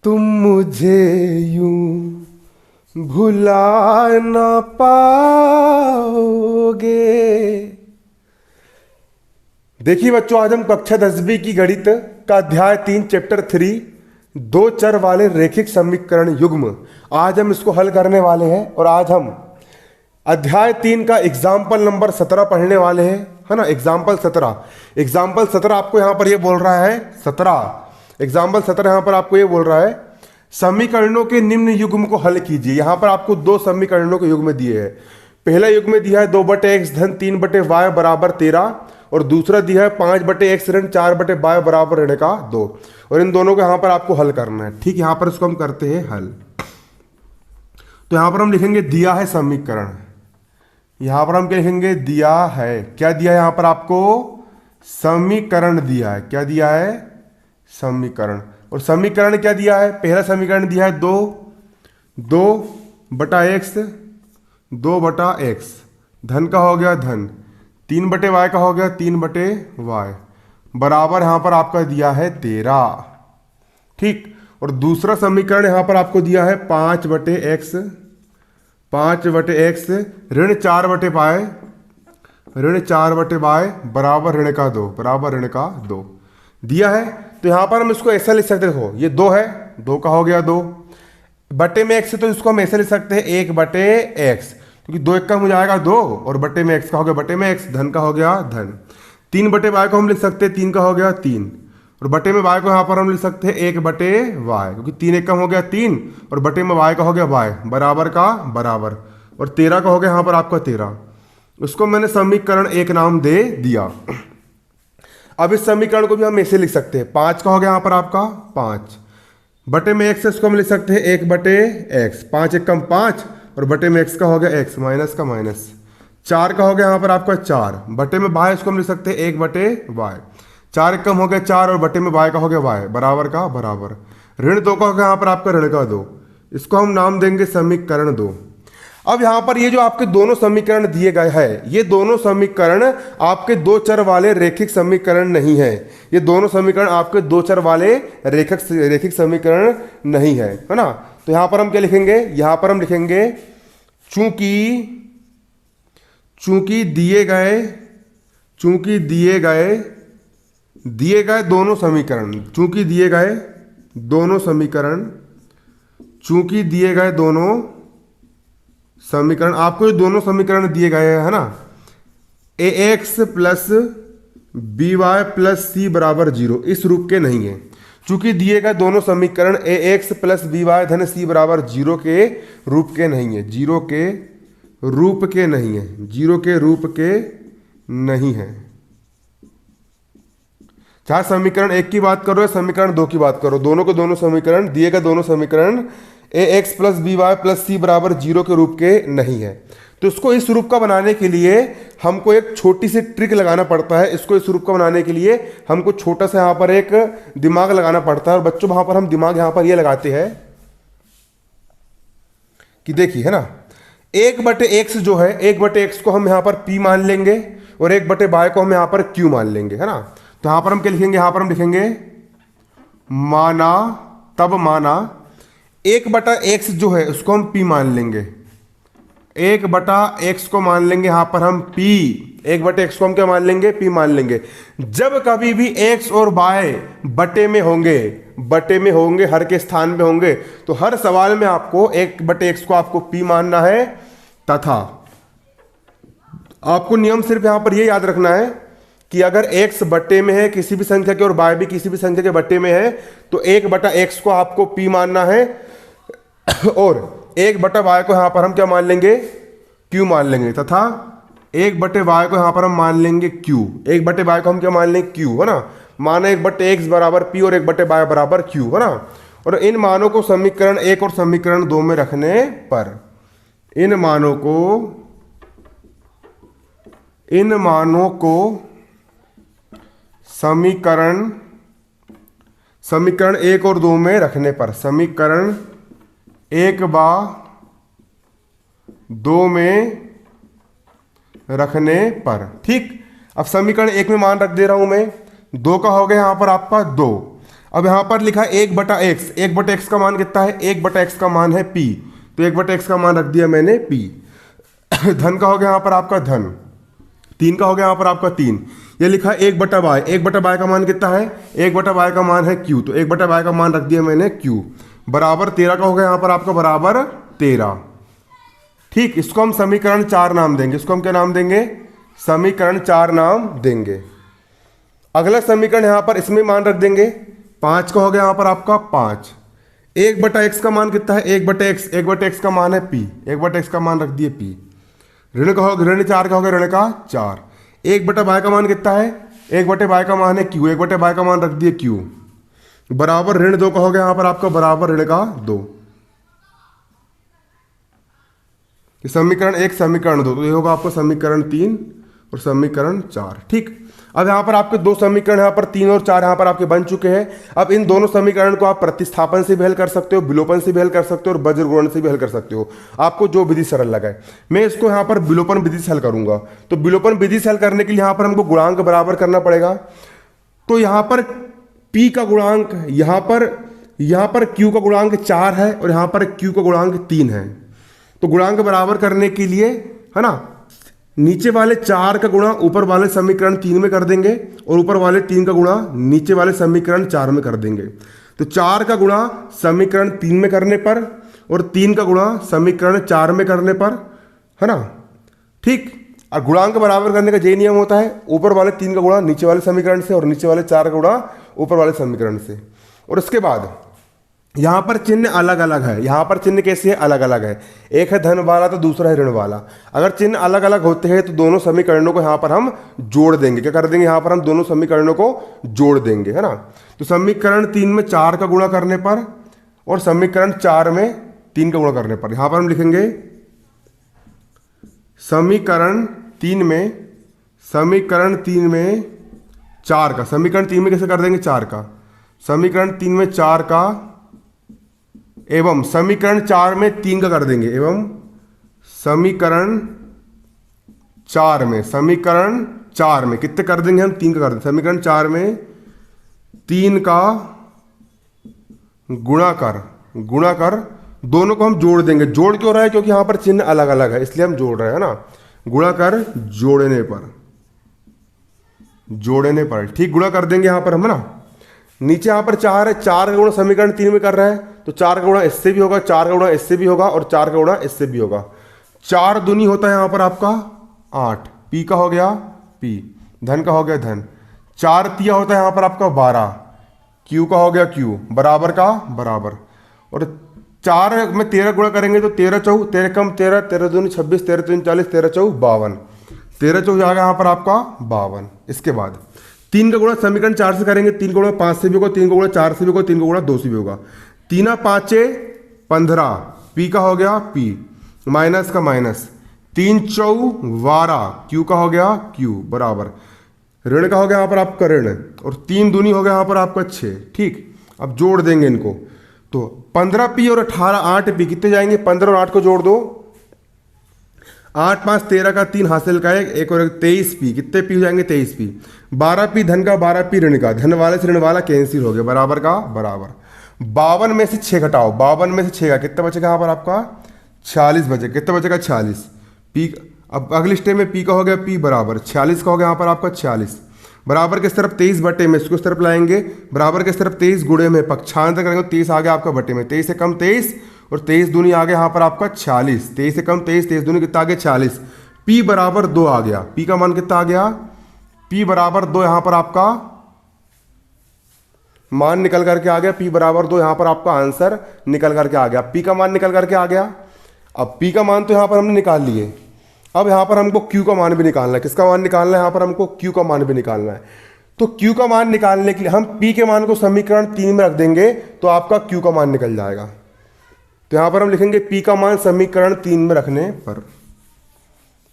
तुम मुझे यूं भुला ना पाओगे। देखिए बच्चों, आज हम कक्षा 10वीं की गणित का अध्याय 3 चैप्टर 3 दो चर वाले रैखिक समीकरण युग्म, आज हम इसको हल करने वाले हैं। और आज हम अध्याय 3 का एग्जाम्पल नंबर 17 पढ़ने वाले हैं, है ना। एग्जाम्पल 17 आपको यहां पर ये बोल रहा है 17 एग्जाम्पल 17 यहां पर आपको ये बोल रहा है समीकरणों के निम्न युग्म को हल कीजिए। यहां पर आपको दो समीकरणों के युग्म दिए हैं। पहला युग्म दिया है 2/x धन 3/y बराबर 13 और दूसरा दिया है 5/x ऋण 4/y बराबर ऋण का 2। और इन दोनों को यहां पर आपको हल करना है। ठीक, यहां पर इसको हम करते हैं हल। तो यहां पर हम लिखेंगे दिया है समीकरण। यहां पर हम क्या लिखेंगे? दिया है। क्या दिया है यहां पर आपको? समीकरण दिया है। क्या दिया है? समीकरण। और समीकरण क्या दिया है? पहला समीकरण दिया है 2/x 2/x धन का हो गया धन 3/y का हो गया 3/y बराबर यहां पर आपका दिया है 13। ठीक, और दूसरा समीकरण यहां पर आपको दिया है 5/x ऋण 4/y बराबर ऋण का 2 दिया है। तो यहां पर हम इसको ऐसा लिख सकते हो, ये 2 है, 2 का हो गया 2 बटे में x है, तो इसको हम ऐसे लिख सकते हैं 1/x, क्योंकि 2 1 का हो जाएगा 2 और बटे में x का हो गया बटे में x, धन का हो गया धन। 3/y को हम लिख सकते हैं 3 का हो गया 3 और बटे में y को यहां पर हम लिख सकते हैं 1/y, क्योंकि 3 1 का हो गया 3 और बटे में y का हो गया y बराबर का बराबर और 13 का हो गया यहां पर आपका 13। उसको मैंने समीकरण 1 नाम दे दिया। अब इस समीकरण को भी हम ऐसे लिख सकते हैं 5 का हो गया यहां पर आपका 5 बटे में x, इसको हम लिख सकते हैं 1/x, 5 1 कम 5 और बटे में x का हो गया x माइनस का माइनस। 4 का हो गया यहां पर आपका 4 बटे में y, इसको हम लिख सकते हैं 1/y, 4 1 कम हो गया 4 और बटे में y का हो गया y बराबर का बराबर। ऋण 2 का हो गया यहां पर आपका ऋण का 2, इसको हम नाम देंगे समीकरण 2। अब यहां पर ये जो आपके दोनों समीकरण दिए गए हैं, ये दोनों समीकरण आपके दो चर वाले रैखिक समीकरण नहीं है। ये दोनों समीकरण आपके दो चर वाले रैखिक समीकरण नहीं है, है ना। तो यहां पर हम क्या लिखेंगे? यहां पर हम लिखेंगे चूंकि दिए गए दोनों समीकरण चूंकि दिए गए दोनों समीकरण आपको जो दोनों समीकरण दिए गए हैं, है ना, ax plus by plus c बराबर 0 इस रूप के नहीं है। चूंकि दिए गए दोनों समीकरण ax प्लस by धन c बराबर 0 के रूप के नहीं है, 0 के रूप के नहीं है। चाहे समीकरण 1 की बात करो या समीकरण 2 की बात करो, दोनों के दोनों समीकरण दिए गए दोनों समीकरण ax plus by plus c बराबर 0 के रूप के नहीं है। तो इसको इस रूप का बनाने के लिए हमको एक छोटी सी ट्रिक लगाना पड़ता है। इसको इस रूप का बनाने के लिए हमको छोटा सा यहाँ पर एक दिमाग लगाना पड़ता है। और बच्चों वहां पर हम दिमाग यहाँ पर ये लगाते हैं कि देखिए, है ना, 1/x जो है 1/x को हम यहाँ पर p मान लेंगे और 1/y को हम यहाँ पर q मान लेंगे, है ना। तो यहाँ पर हम क्या लिखेंगे? यहाँ पर हम लिखेंगे माना 1/x जो है उसको हम p मान लेंगे, 1/x को मान लेंगे यहाँ पर हम p, 1/x को हम क्या मान लेंगे? p मान लेंगे। जब कभी भी x और y बटे में होंगे हर के स्थान में होंगे, तो हर सवाल में आपको 1/x को आपको p मानना है, तथा आपको नियम सिर्फ यहां पर यह याद रखना है कि अगर x बटे में है किसी भी संख्या के और y भी किसी भी संख्या के बटे में है, तो 1/x को आपको p मानना है और 1/y को यहां पर हम क्या मान लेंगे? q मान लेंगे, तथा 1/y को यहां पर हम मान लेंगे q, 1/y को हम क्या मान लेंगे? q, है ना। माना 1/x बराबर p और 1/y बराबर q, है ना। और इन मानों को समीकरण 1 और समीकरण 2 में रखने पर इन मानों को समीकरण 1 और 2 में रखने पर, समीकरण 1 व 2 में रखने पर, ठीक। अब समीकरण 1 में मान रख दे रहा हूं मैं, 2 का हो गया यहां पर आपका 2। अब यहाँ पर लिखा है 1/x, 1/x का मान कितना है, 1/x का मान है p, तो 1/x का मान रख दिया मैंने p। धन का हो गया यहाँ पर आपका धन, 3 का हो गया यहाँ पर आपका 3। ये लिखा है 1/y, 1/y का मान कितना है, 1/y का मान है q, तो 1/y का मान रख दिया मैंने q, बराबर 13 का हो गया यहाँ पर आपका बराबर 13। ठीक, इसको हम समीकरण 4 नाम देंगे, इसको हम क्या नाम देंगे, समीकरण 4 नाम देंगे। अगला समीकरण यहाँ पर इसमें मान रख देंगे, 5 का हो गया यहाँ पर आपका 5। 1/x का मान कितना है, 1/x का मान है p, 1/x का मान रख दिए p। ऋण का हो, ऋण 4 का हो गया ऋण का 4। 1/y का मान कितना है, 1/y का मान है q, 1/y का मान रख दिए q, बराबर ऋण 2 का हो गया यहाँ पर आपका बराबर ऋण का 2। समीकरण 1 समीकरण 2, तो ये होगा आपका समीकरण 3 और समीकरण 4। ठीक, अब यहाँ पर आपके दो समीकरण यहाँ पर 3 और 4 यहाँ पर आपके बन चुके हैं। अब इन दोनों समीकरण को आप प्रतिस्थापन से भी हल कर सकते हो, विलोपन से भी हल कर सकते हो और वज्र गुणन से भी हल कर सकते हो, आपको जो विधि सरल लगाए। मैं इसको यहाँ पर विलोपन विधि से हल करूंगा। तो विलोपन विधि से हल करने के लिए यहाँ पर हमको गुणांक बराबर करना पड़ेगा। तो यहाँ पर p का गुणांक, यहाँ पर q का गुणांक 4 है और यहाँ पर q का गुणांक 3 है। तो गुणांक बराबर करने के लिए, है ना, नीचे वाले 4 का गुणा ऊपर वाले समीकरण 3 में कर देंगे और ऊपर वाले 3 का गुणा नीचे वाले समीकरण 4 में कर देंगे। तो 4 का गुणा समीकरण 3 में करने पर और 3 का गुणा समीकरण 4 में करने पर, है ना। ठीक, और गुणांक बराबर करने का यही नियम होता है, ऊपर वाले 3 का गुणा नीचे वाले समीकरण से और नीचे वाले 4 का गुणा ऊपर वाले समीकरण से। और उसके बाद यहाँ पर चिन्ह अलग अलग है, यहाँ पर चिन्ह कैसे है, अलग अलग है। एक है धन वाला तो दूसरा है ऋण वाला। अगर चिन्ह अलग अलग होते हैं तो दोनों समीकरणों को यहाँ पर हम जोड़ देंगे। क्या कर देंगे, यहाँ पर हम दोनों समीकरणों को जोड़ देंगे, है ना। तो समीकरण 3 में 4 का गुणा करने पर और समीकरण 4 में 3 का गुणा करने पर, यहाँ पर हम लिखेंगे समीकरण 3 में 4 का, समीकरण 3 में कैसे कर देंगे 4 का, समीकरण 3 में 4 का एवं समीकरण 4 में 3 का कर देंगे, एवं समीकरण 4 में कितने कर देंगे हम, 3 का कर देंगे। समीकरण 4 में 3 का गुणा कर दोनों को हम जोड़ देंगे। जोड़ क्यों रहा है, क्योंकि यहां पर चिन्ह अलग अलग है इसलिए हम जोड़ रहे हैं, है ना। गुणा कर जोड़ने पर, ठीक, गुणा कर देंगे यहां पर हम, है ना। नीचे यहाँ पर 4 है, 4 का गुणा समीकरण 3 में कर रहा है तो 4 का गुणा इससे भी होगा, 4 का गुणा इससे भी होगा और 4 का गुणा इससे भी होगा। 4 दूनी होता है यहाँ पर आपका 8, p का हो गया p, धन का हो गया धन। 4 तिया होता है यहाँ पर आपका 12, q का हो गया q, बराबर का बराबर। और 4 में 13 गुणा करेंगे तो 13 चौ 13 कम 13, 13 दूनी 26, 13 तीन 40, 13 चौ 52, 13 चौ जाएगा यहाँ पर आपका 52। इसके बाद 3 का गुणा समीकरण 4 से करेंगे, 3 का गुणा 5 से भी होगा, 3 का गुणा 4 से भी होगा, 3 का गुणा 2 से भी होगा। 3 5 15, p का हो गया p, माइनस का माइनस, 3 चौ 12, q का हो गया q, बराबर ऋण का हो गया यहाँ पर आपका ऋण और 3 दूनी हो गया यहाँ पर आपका 6। ठीक, अब जोड़ देंगे इनको तो 15p और 18 8p कितने जाएंगे, 15 और 8 को जोड़ दो, 8 5 13 का 3 हासिल का एक और 23p, कितने p हो जाएंगे 23p। 12p धन का 12p ऋण का, धन वाले से ऋण वाला कैंसिल हो गया, बराबर का बराबर। 52 में से 6 घटाओ, 52 में से 6 का कितना बचेगा यहाँ पर आपका 46 बचेगा, कितना बचेगा 46 p। अब अगले स्टेप में p का हो गया p बराबर 46 का हो गया यहाँ पर आपका 46, बराबर किस तरफ 23 बटे में, इसको इस तरफ लाएंगे, बराबर किस तरफ 23 गुणे में पक्षांतर करेंगे, 23 आ गया आपका बटे में, 23 से कम 23 और 23 दूनी आ गया यहाँ पर आपका 46, 23 से कम 23, 23 दूनी कितना आ गया 40, p बराबर 2 आ गया। p का मान कितना आ गया, p बराबर 2, यहाँ पर आपका मान निकल करके आ गया, p बराबर 2, यहाँ पर आपका आंसर निकल करके आ गया, p का मान निकल करके आ गया। अब p का मान तो यहाँ पर हमने निकाल लिए, अब यहाँ पर हमको q का मान भी निकालना है। किसका मान निकालना है, यहाँ पर हमको q का मान भी निकालना है। तो q का मान निकालने के लिए हम p के मान को समीकरण 3 में रख देंगे तो आपका q का मान निकल जाएगा। तो यहाँ पर हम लिखेंगे p का मान समीकरण 3 में रखने पर,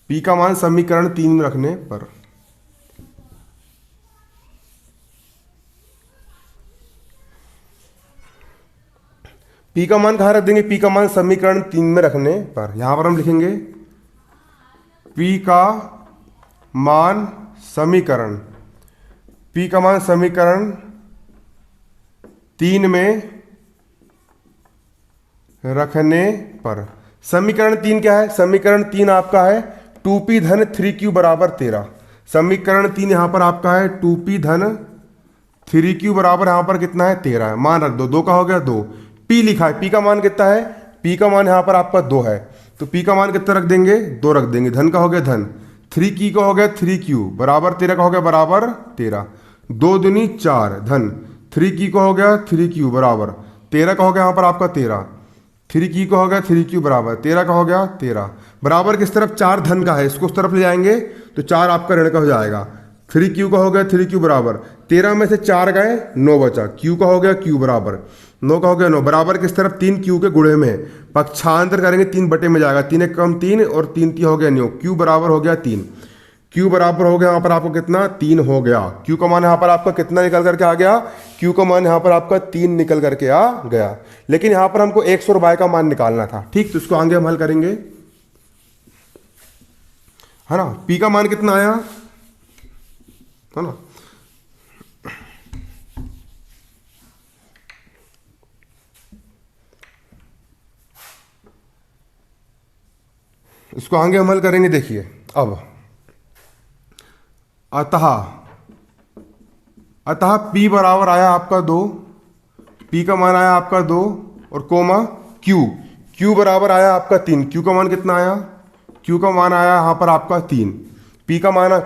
p का मान समीकरण 3 में रखने पर p का मान कहाँ रख देंगे, p का मान समीकरण 3 में रखने पर यहाँ पर हम लिखेंगे p का मान समीकरण, p का मान समीकरण 3 में रखने पर। समीकरण 3 क्या है? समीकरण 3 आपका है 2p धन 3q बराबर 13। समीकरण 3 यहां पर आपका है 2p धन 3q बराबर यहां पर कितना है? 13 है। मान रख दो, 2 का हो गया 2। p लिखा है, p का मान कितना है? p का मान यहां पर आपका 2 है, तो p का मान कितना रख देंगे? 2 रख देंगे। धन का हो गया धन, 3q का हो गया 3q बराबर 13 का हो गया बराबर 13। 2 दूनी 4 धन 3q का हो गया 3q बराबर 13 का हो गया यहां पर आपका 13। 3q का हो गया 3q बराबर 13 का हो गया 13। बराबर किस तरफ? 4 धन का है, इसको उस तरफ ले जाएंगे तो 4 आपका ऋण का हो जाएगा। 3q का हो गया 3q बराबर 13 में से 4 गए 9 बचा। q का हो गया q बराबर 9 का हो गया 9 बराबर किस तरफ? 3 q के गुणे में पक्षांतर करेंगे, 3 बटे में जाएगा। 3 एक कम 3 और 3 3 हो गया 9। q बराबर हो गया 3। q बराबर हो गया यहाँ पर आपको कितना? 3 हो गया। q का मान यहाँ पर आपका कितना निकल करके आ गया? q का मान यहाँ पर आपका 3 निकल करके आ गया। लेकिन यहाँ पर हमको x और y का मान निकालना था, ठीक? तो इसको आगे हम हल करेंगे, है ना। p का मान कितना आया, है ना। इसको आगे हम हल करेंगे। देखिए अब अतः p बराबर आया आपका 2, p का मान आया आपका 2 और कोमा q बराबर आया आपका 3। q का मान कितना आया? q का मान आया यहाँ पर आपका 3। p का मान आ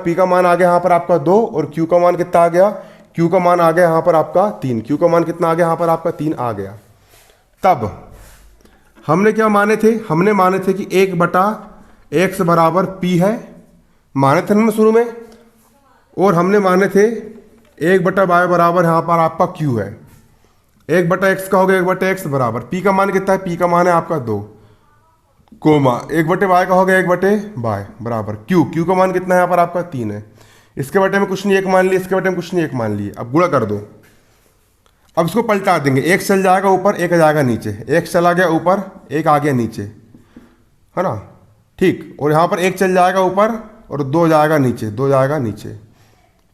गया यहाँ पर आपका 2 और q का मान कितना आ गया? q का मान आ गया यहाँ पर आपका 3। q का मान कितना आ गया यहाँ पर आपका? 3 आ गया। तब हमने क्या माने थे? हमने माने थे कि 1/x बराबर p है, माने थे ना शुरू में। और हमने माने थे 1/y बराबर यहाँ पर आपका q है। 1/x का हो गया 1/x बराबर p का मान कितना है? p का मान है आपका 2 कोमा 1/y का हो गया 1/y बराबर q का मान कितना है यहाँ पर आपका? 3 है। इसके बटे में कुछ नहीं 1 मान लिए, इसके बटे में कुछ नहीं 1 मान लिए। अब गुणा कर दो। अब इसको पलटा देंगे, 1 चल जाएगा ऊपर, 1 आ जाएगा नीचे। 1 चला गया ऊपर, 1 आ गया नीचे, है ना, ठीक। और यहाँ पर 1 चल जाएगा ऊपर और 2 जाएगा नीचे, 2 जाएगा नीचे।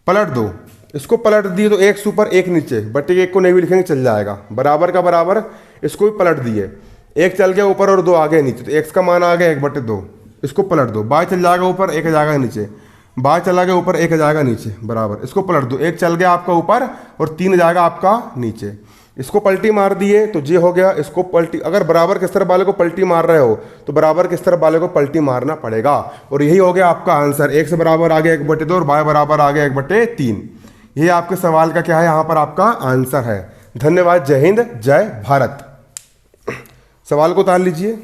पलट दो, इसको पलट दिए तो 1 ऊपर 1 नीचे, बटे के 1 को नहीं भी लिखेंगे चल जाएगा। बराबर का बराबर, इसको भी पलट दिए, 1 चल गया ऊपर और 2 आ गए नीचे, तो x का मान आ गया 1/2। इसको पलट दो, बाय चल जाएगा ऊपर, 1 आ जाएगा नीचे, बाय चला गया ऊपर, 1 आ जाएगा नीचे बराबर। इसको पलट दो, 1 चल गया आपका ऊपर और 3 आ जाएगा आपका नीचे। इसको पलटी मार दिए तो ये हो गया। इसको पलटी, अगर बराबर किस तरफ वाले को पलटी मार रहे हो तो बराबर किस तरफ वाले को पलटी मारना पड़ेगा। और यही हो गया आपका आंसर। 1 से बराबर आ गया 1/2 और y बराबर आ गया 1/3। ये आपके सवाल का क्या है? यहाँ पर आपका आंसर है। धन्यवाद। जय हिंद, जय भारत। सवाल को उतार लीजिए।